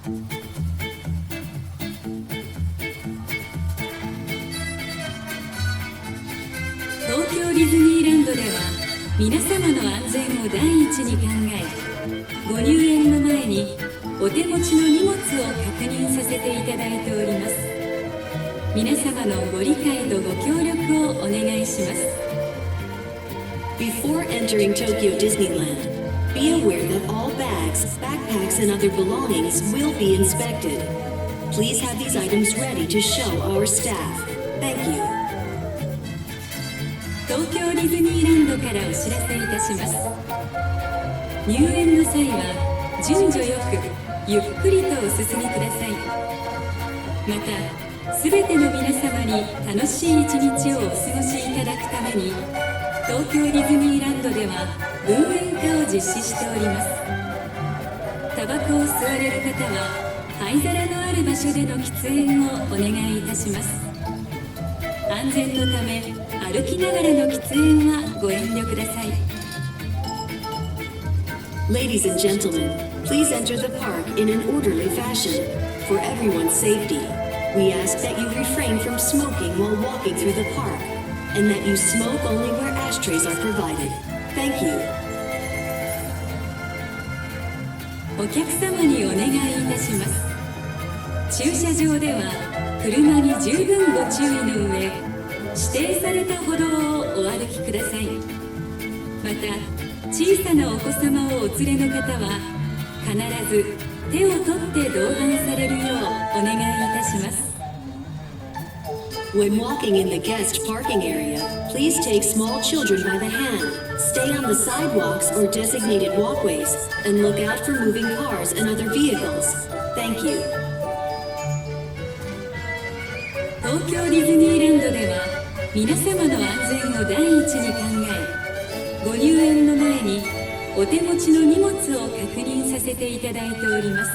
東京ディズニーランドでは皆様の安全を第一に考え、ご入園の前にお手持ちの荷物を確認させていただいております。皆様のご理解とご協力をお願いします。 Before entering Tokyo Disneyland, be aware that all bags, backpacks, and other belongings will be inspected. Please have these items ready to show our staff. Thank you. 東京ディズニーランドからお知らせいたします。入園の際は順序よくゆっくりとお進みください。また、すべての皆様に楽しい一日をお過ごしいただくために、東京ディズニーランドでは分煙化を実施しております。タバコを吸われる方は灰皿のある場所での喫煙をお願いいたします。安全のため歩きながらの喫煙はご遠慮ください。 Ladies and gentlemen, please enter the park in an orderly fashion. For everyone's safety, we ask that you refrain from smoking while walking through the park, and that you smoke only where ashtrays are provided. Thank you. お客様にお願いいたします。駐車場では車に十分ご注意の上、指定された歩道をお歩きください。また、小さなお子様をお連れの方は必ず手を取って同伴されるようお願いいたします。 When walking in the guest parking area, please take small children by the hand, stay on the sidewalks or designated walkways, and look out for moving cars and other vehicles. Thank you. 東京ディズニーランドでは皆様の安全を第一に考え、ご入園の前にお手持ちの荷物を確認させていただいております。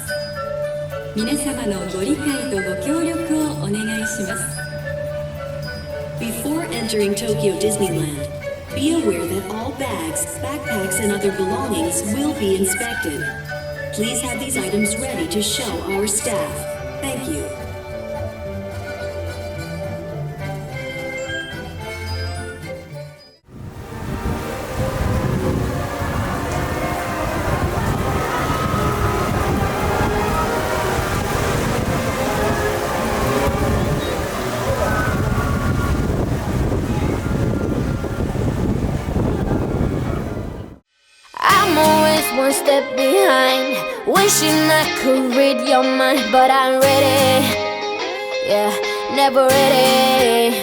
皆様のご理解とご協力をお願いします。 Before entering Tokyo Disneyland, be aware that all bags, backpacks, and other belongings will be inspected. Please have these items ready to show our staff. Thank you. 1 step behind, wishing I could read your mind, but I'm ready, yeah, never ready.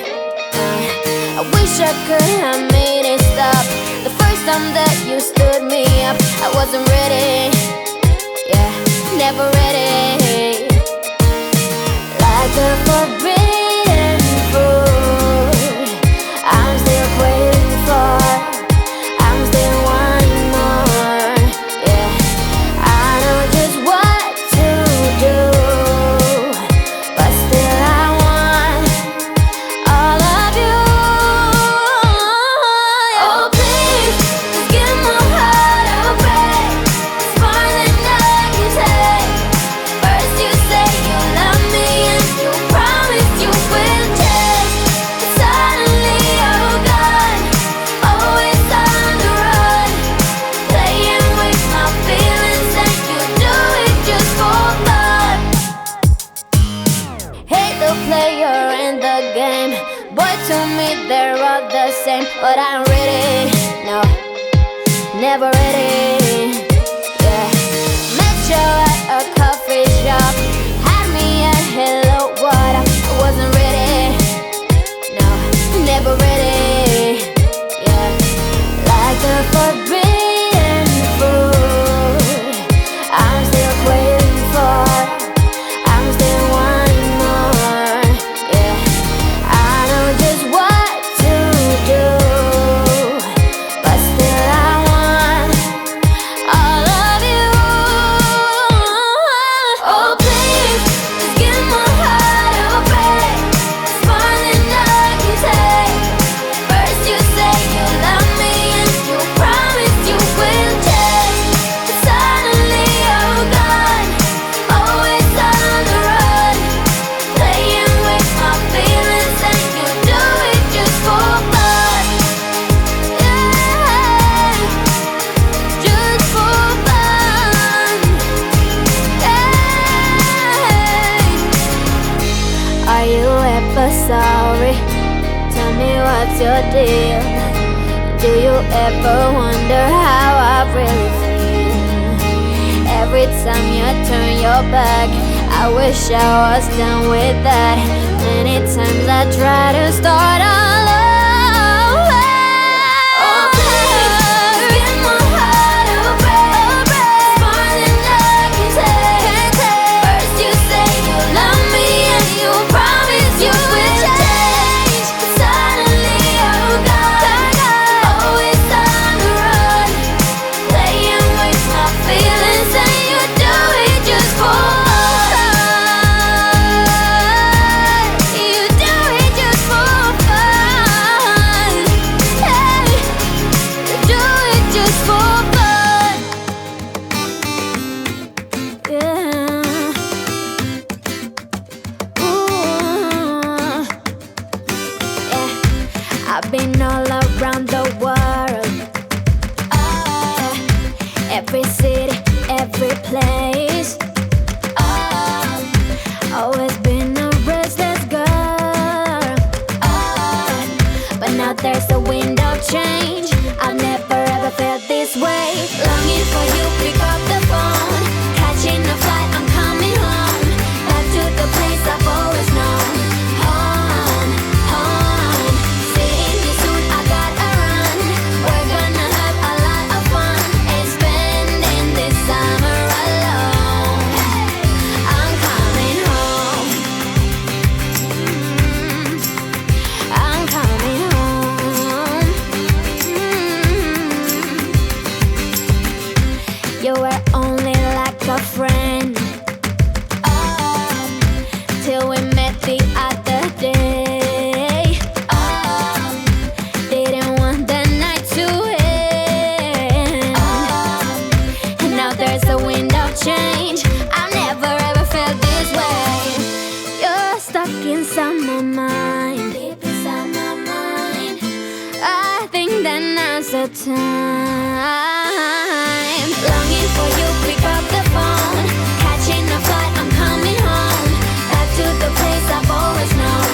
I wish I could have made it stop the first time that you stood me up. I wasn't ready, yeah, never ready. Like a forbidden fruit, I'm still waiting for, I'm still wanting more, yeah. I know just what to do, but still I want all of you. Oh please, just give my heart a break. It's more than I can take. First you say you love me and you promise you will change, but suddenly you're gone, always on the run, playing with my feelings, and you do it just for fun. Hate the player in the game, boy to me they're all the same, but I'm ready, no, never ready, yeah. Met you at a coffee shop, had me at hello what up, I wasn't ready, no, never ready, yeah. Like a forbidden fruit, I'm still waiting for, I'm still wanting more, yeah. I know just what to do, but still I want what's your deal? Do you ever wonder how I really feel? Every time you turn your back, I wish I was done with that. Many times I try to start all over. Oh, please, give my heart a break. It's more than I can take. First you say you love me and you promise you will change. Suddenly you're gone. Always on the run. Playing with my feelings and you do it just for fun. You do it just for fun. Hey, you do it just for fun. Yeah. Ooh. Yeah. I've been all around the world. Every city, every place. Always been a restless girl. But now there's a wind of change. I've never ever felt this way. Longing for you, pick up the phone. Catching a flight, I'm coming home. Back to the place I've always known. Home, home. Seeing you soon, I gotta run. We're gonna have a lot of fun and spending this summer alone. I'm coming home. I'm coming home. You were only like a friend till we met the other day. Didn't want the night to end. And now there's a wind of change. I've never ever felt this way. You're stuck inside my mind. Deep inside my mind. I think that now's the time. Longing for you, pick up the phone. Catching a flight, I'm coming home. Back to the place I've always known.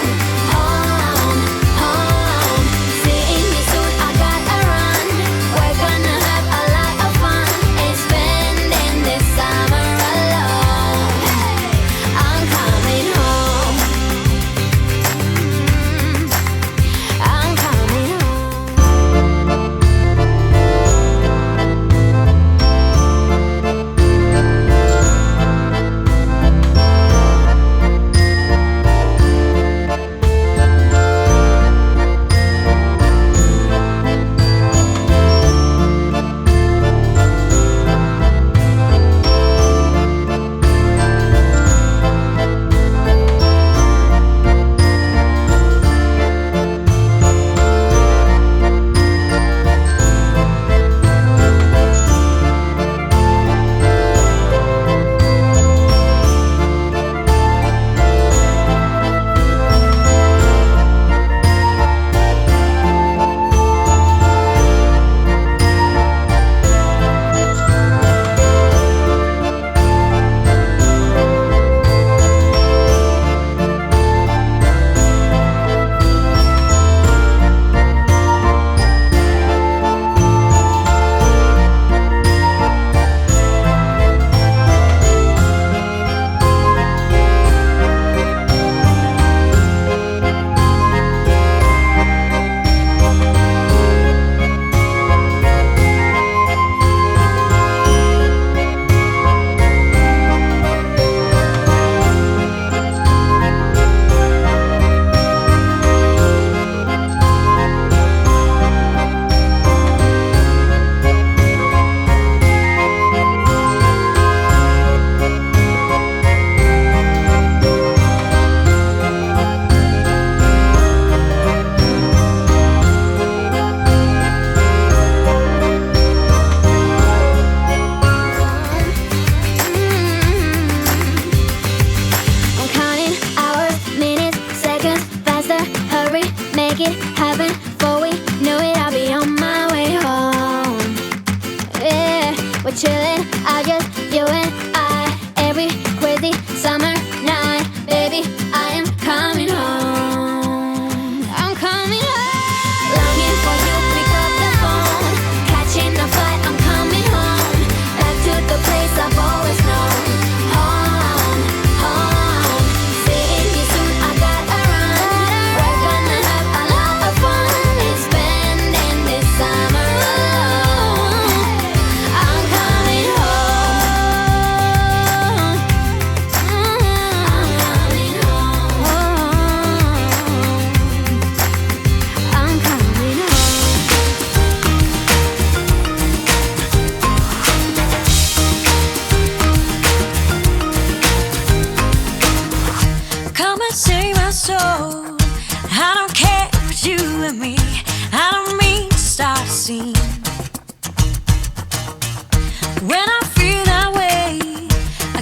Home, home. Seeing you soon, I gotta run. We're gonna have a lot of fun and spending this summer alone. I'm coming home. I'm coming home.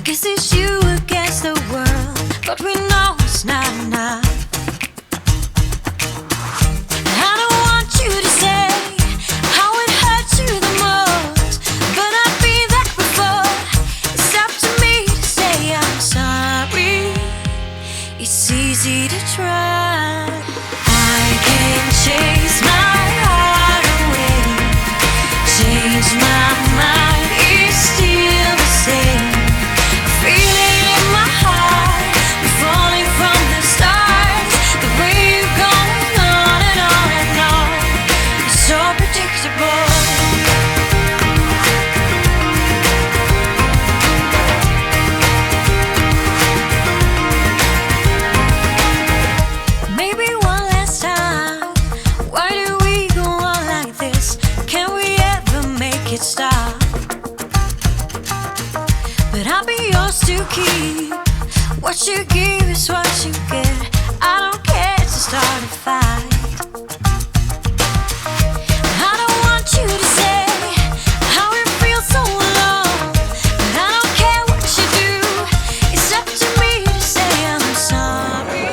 Guess it's you against the world, but we know it's not enough. I don't want you to say how it hurts you the most, but I've been there before. It's up to me to say I'm sorry. It's easy to try. I can chase my heart away, change my mind, it's still the same. Feel it in my heart, we're falling from the stars. The way you're going on and on and on, it's so predictable. Maybe one last time, why do we go on like this? Can we ever make it stop? But I'll be yours to keep. What you give is what you get. I don't care to start a fight. I don't want you to say how it feels so alone, but I don't care what you do. It's up to me to say I'm sorry.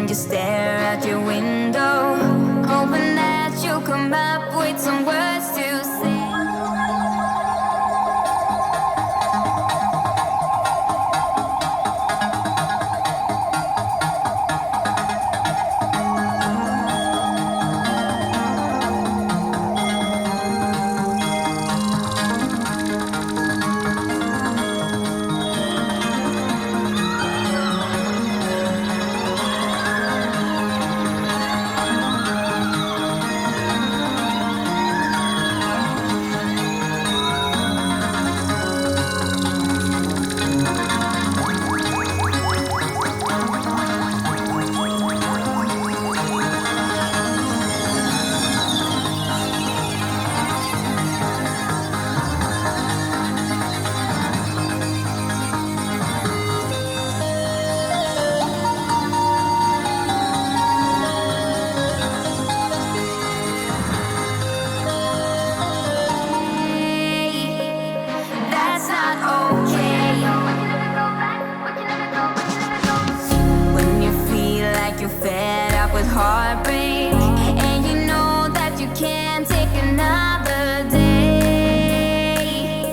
and you stare out your window, hoping that you'll come up with some words to say. Fed up with heartbreak, and you know that you can't take another day.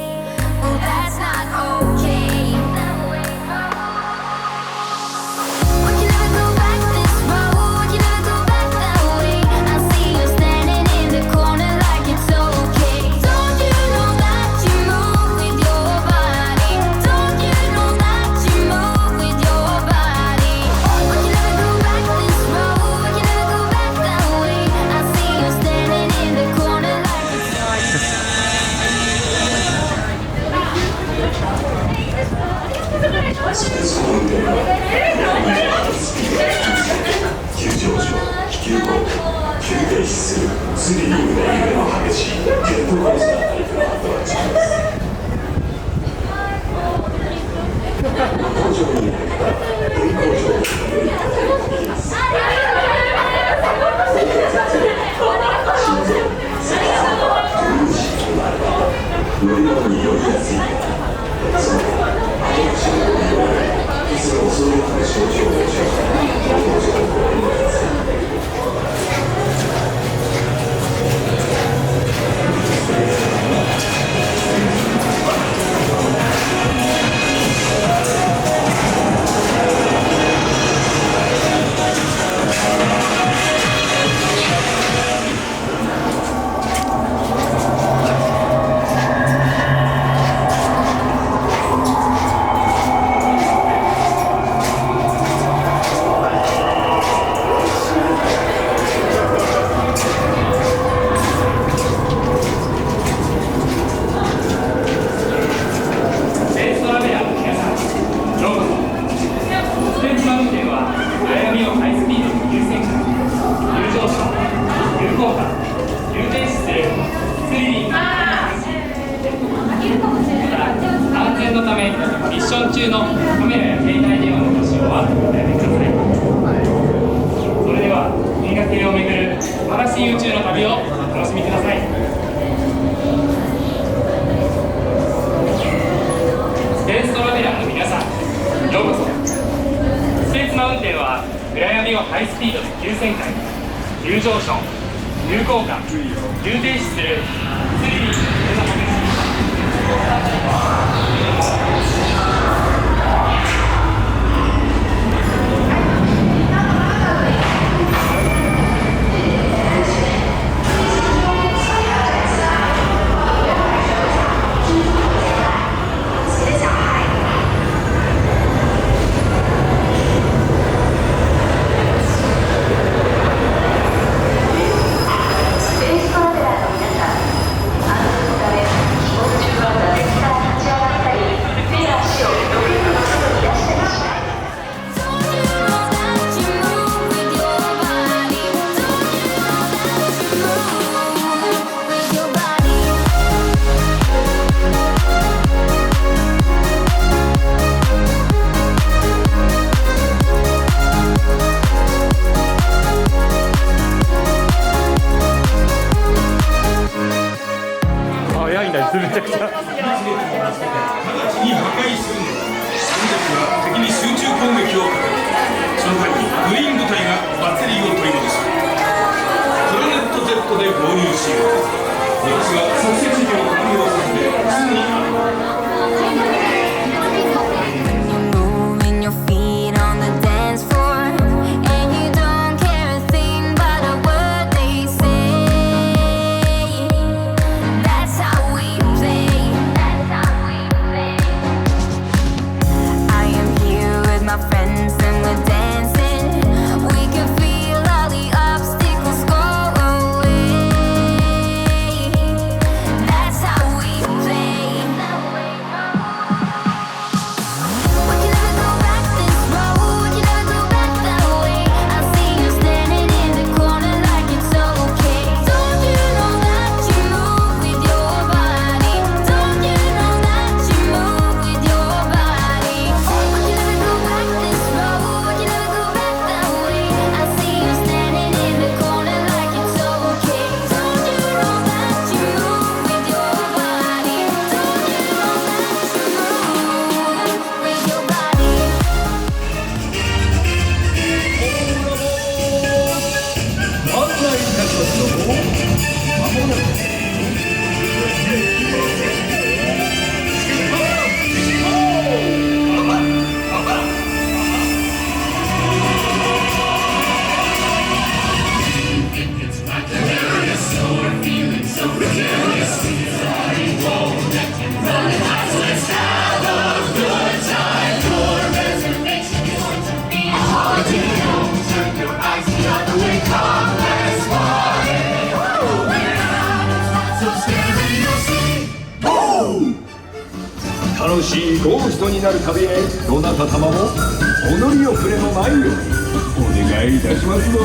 Well, that's not okay. We can never go back this road, we can never go back that way. I see you standing in the corner like it's okay. Don't you know that you move with your body? Don't you know that you move with your body? We can never go back this road, we can never go back that way. I see you standing in the corner like it'sスペース運転は急上昇、急降下、急停止するスリリングな夢の激しいジェットコースタータイプのアトラクションです。搭乗に入った分工場のより高いです。心臓、センサー、トゥルーシーとなれば乗り物に寄りやすい。その後、アトラクションを利用いつも恐れ多く症状を起こし、搭乗をご覧ください。めちゃくちゃ直ちに破壊するのだ。君たちは敵に集中攻撃をかける。その間にグリーン部隊がバッテリーを取り戻す。プラネット Z で合流しよう。私が作成時期を完了させてすぐにある。Moving your feet on the dance floor, and you don't care a thing about a word they say. That's how we play. That's how we play. I am here with my friends and we're dancing. We can feel all the obstacles go away. That's how we play. We can never go back this road. We can never go back that way. I see you standing in the corner like it's okay. Don't you know that you move with your body? Don't you know that you move with your body? We can never go back this road. We can never go back that way. I see you standing in the corner like it's okay. Don't you know that you move with your body? Don't you know that you move with your body? 案内いたしますよ。間もなく楽しいゴーストになる旅へ、どなた様もお乗り遅れのないようにお願いいたしますぞ。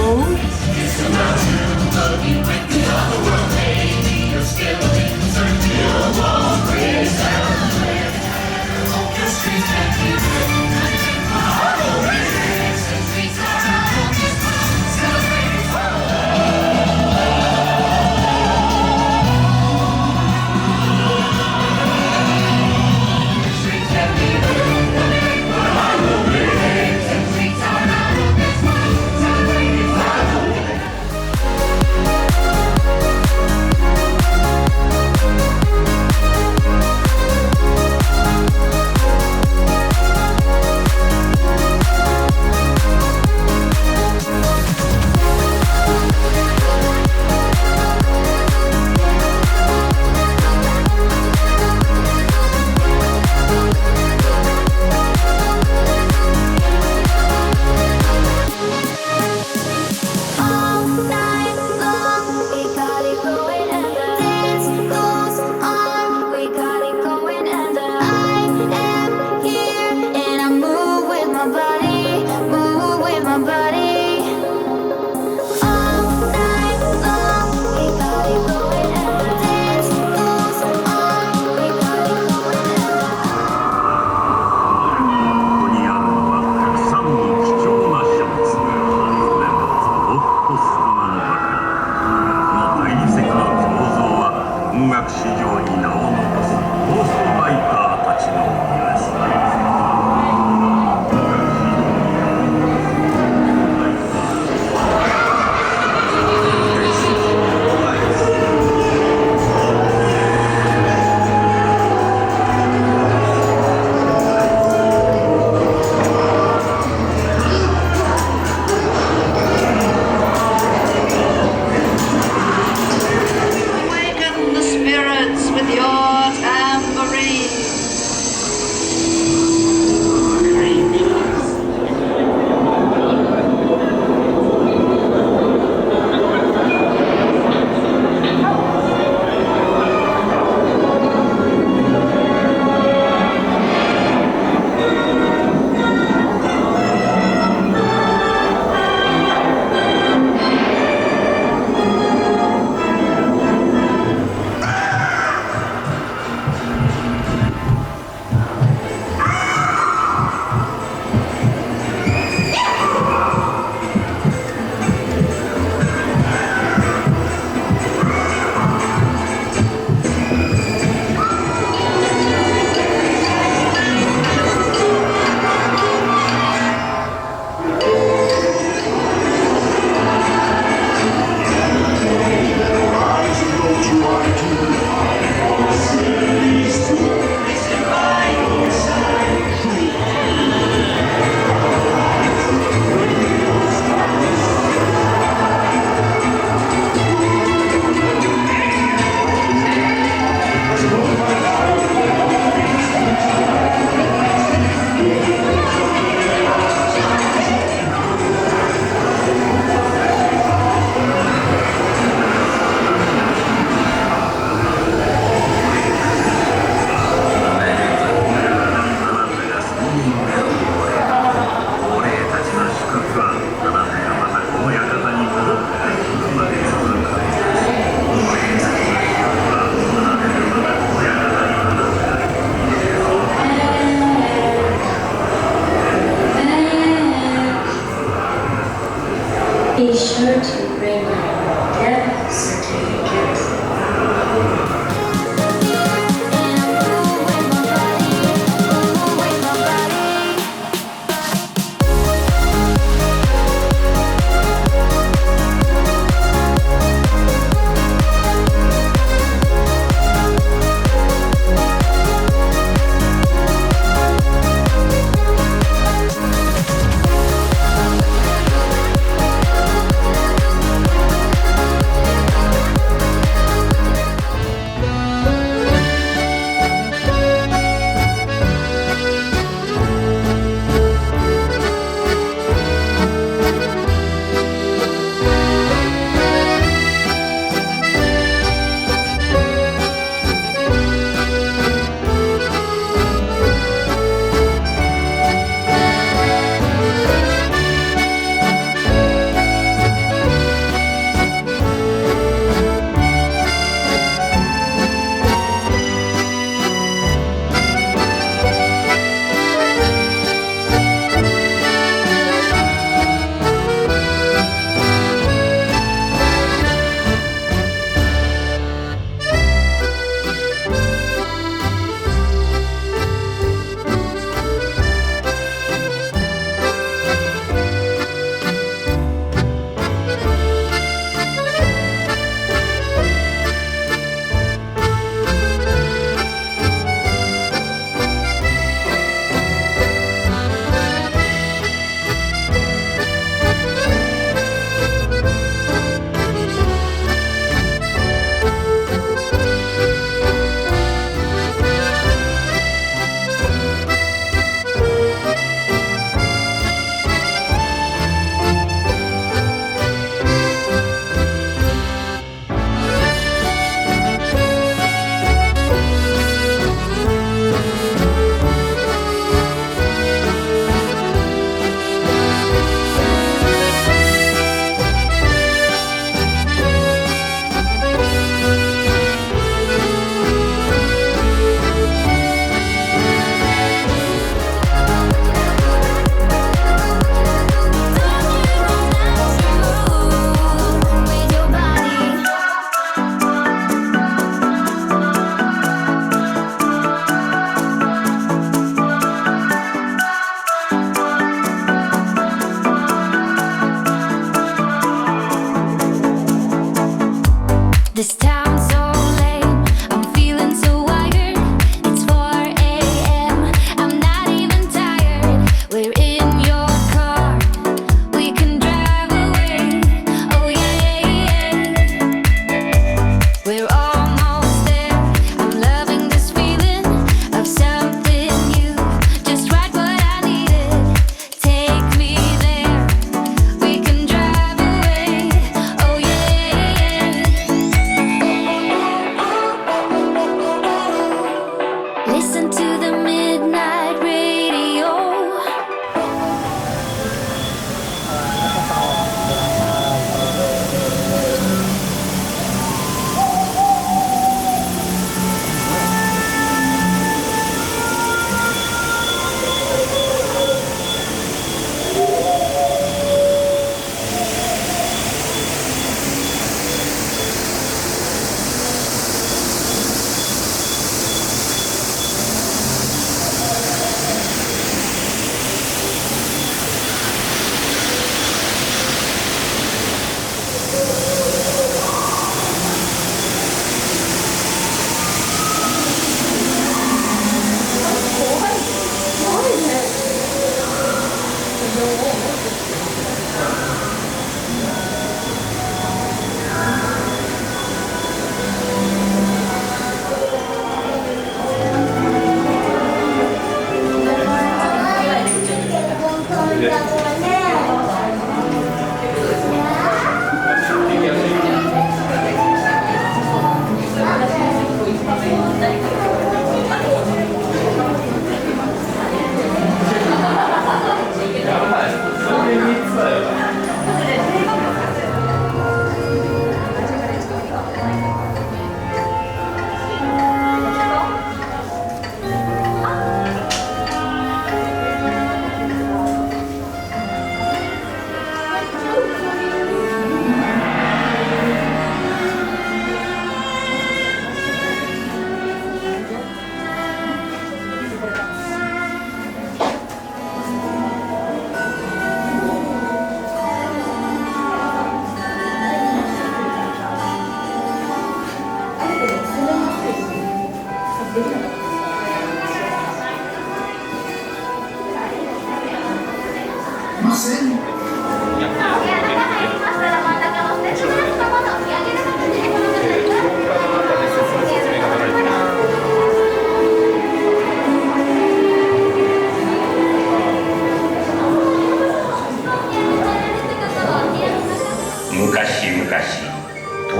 Be sure to bring your death certificate. This town's so lame, I'm feeling so wired. It's 4 a.m., I'm not even tired. We're in your car, we can drive away. Oh yeah, we're almost there. I'm loving this feeling of something new. Just right what I needed. Take me there, we can drive away. Oh yeah.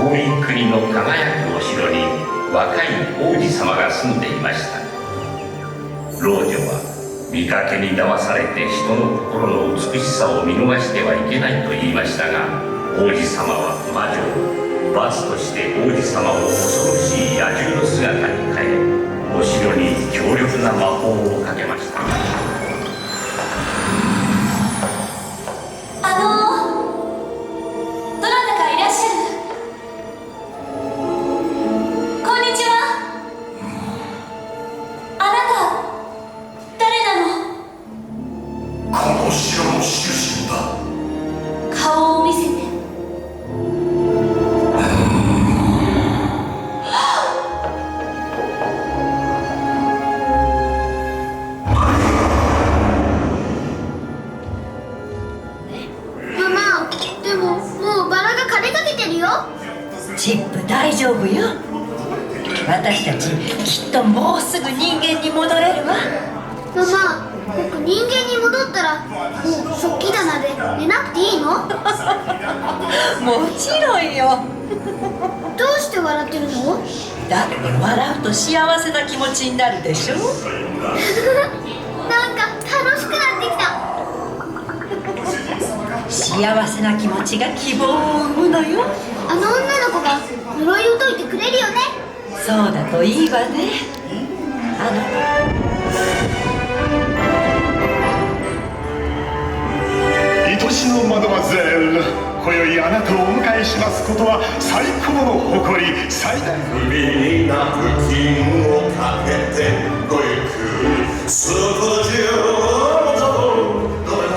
遠い国の輝くお城に若い王子様が住んでいました。老女は見かけに騙されて人の心の美しさを見逃してはいけないと言いましたが、王子様は魔女を罰として王子様を恐ろしい野獣の姿に変え、お城に強力な魔法をかけました。どなたかいらっしゃる？こんにちは。あなた誰なの？この城の主人だ。顔を見せて。チップ大丈夫よ。私たちきっともうすぐ人間に戻れるわ。ママ、僕人間に戻ったらもう食器棚で寝なくていいの？もちろんよ。どうして笑ってるの？だって笑うと幸せな気持ちになるでしょ。なんか楽しくなってきた。幸せな気持ちが希望を生むのよ。あの女の子が呪いを解いてくれるよね。そうだといいわね。愛しのマドマゼル、今宵あなたをお迎えしますことは最高の誇り、最大の首にナプキンをかけてごゆっくりそこ中をどれも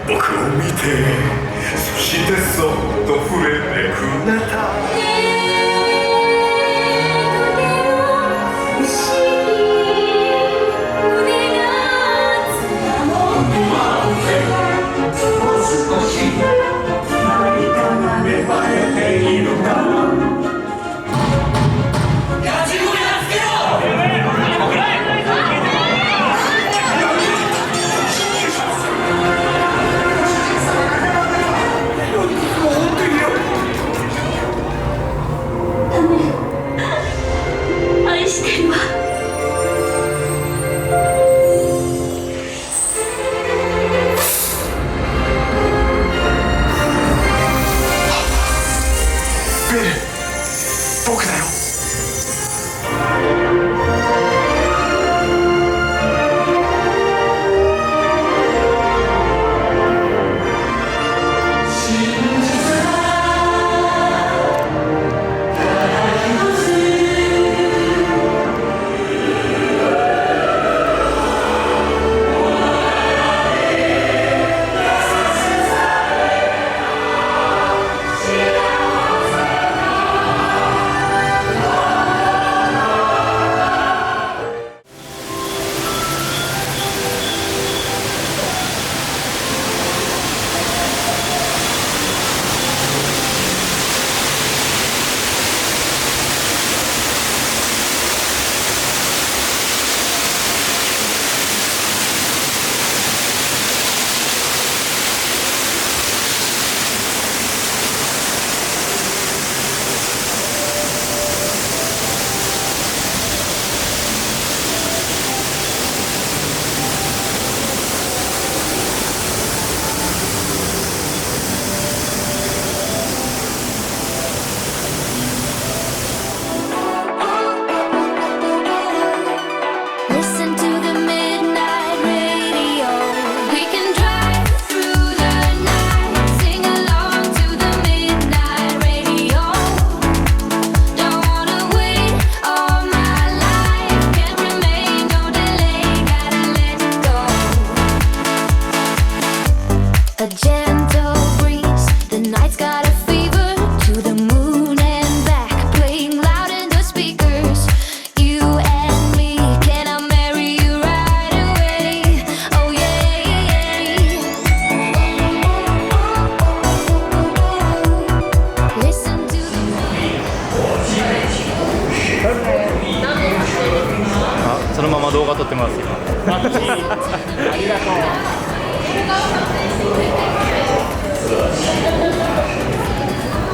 僕を見て、そしてそっと触れてくれた。僕だよ。A gentle breeze, the night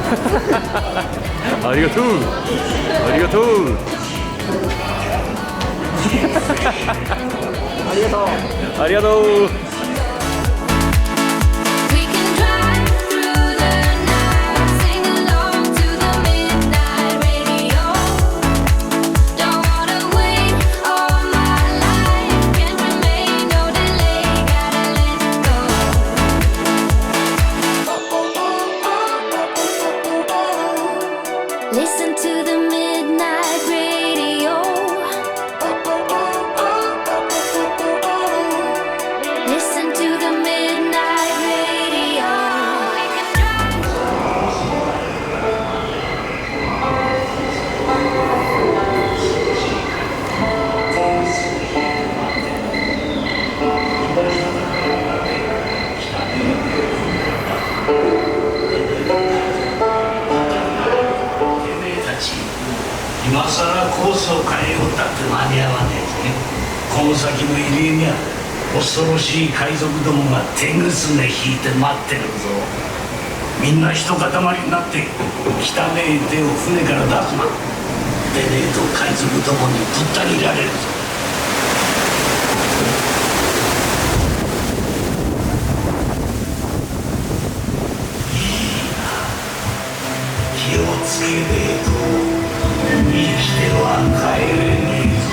ありがとうありがとうありがとうありがとう。Listen to the midnight radio. Listen to the midnight radio. 今さらコースを変えようったって間に合わねえぜ。この先の入り江には恐ろしい海賊どもが手ぐすね引いて待ってるぞ。みんな一塊になって汚ねえ手を船から出すな。でねえと海賊どもにぶった切られるぞ。気をつけねえと生きては帰れねえぞ。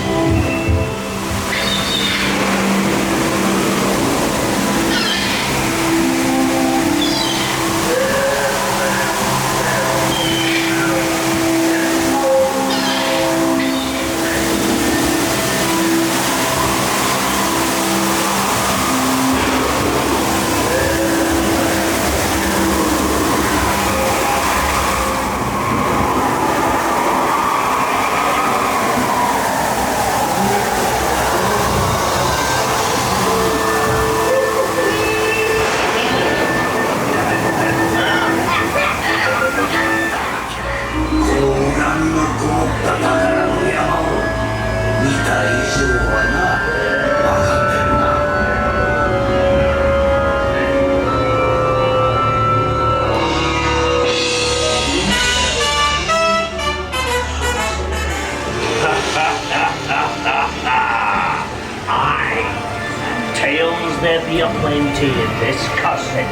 There be plenty in this castle.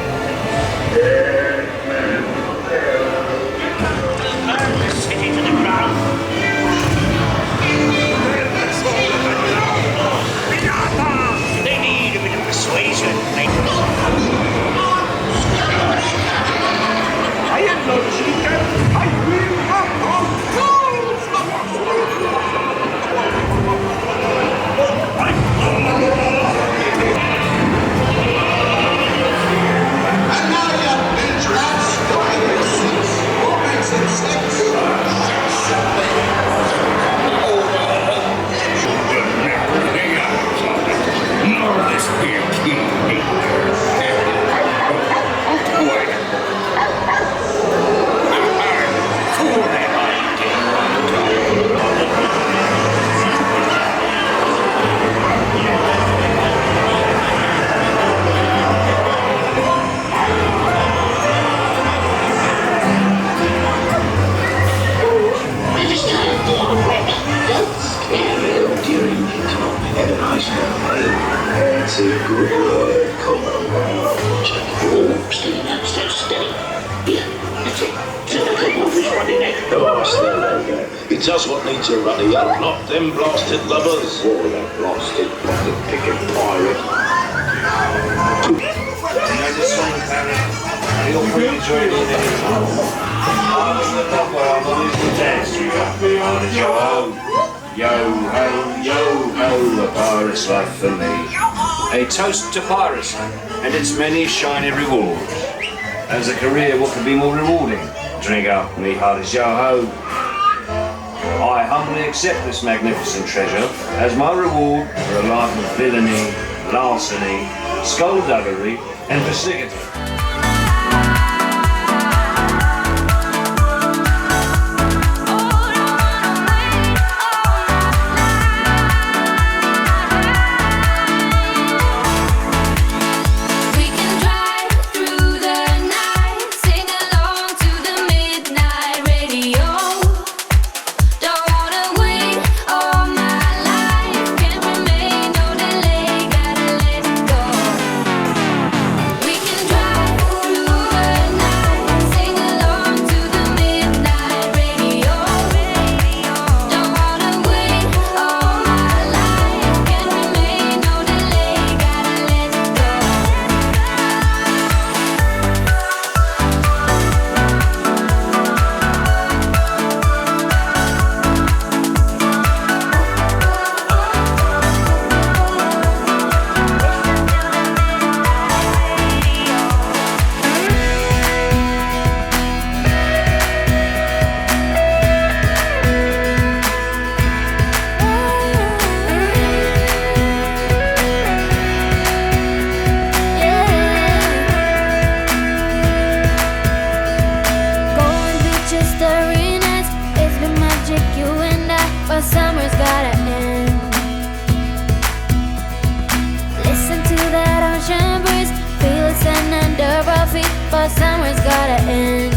Burn the city to the ground. They need a bit of persuasion. I am no chicken. I will have It's us what needs a ruddy up, not them blasted lovers. What with that blasted pocket picking pirate? You know the song, Barry? You'll probably enjoy it anytime. I was the lover, I'm always the dance. You got me on a yo-ho. Yo-ho, yo-ho, a pirate's life for me. A toast to piracy and its many shiny rewards. As a career, what could be more rewarding? Drink up, me heart is yo-ho. I humbly accept this magnificent treasure as my reward for a life of villainy, larceny, skullduggery, and persnickety. We can drive through the night, sing along to the midnight. hand.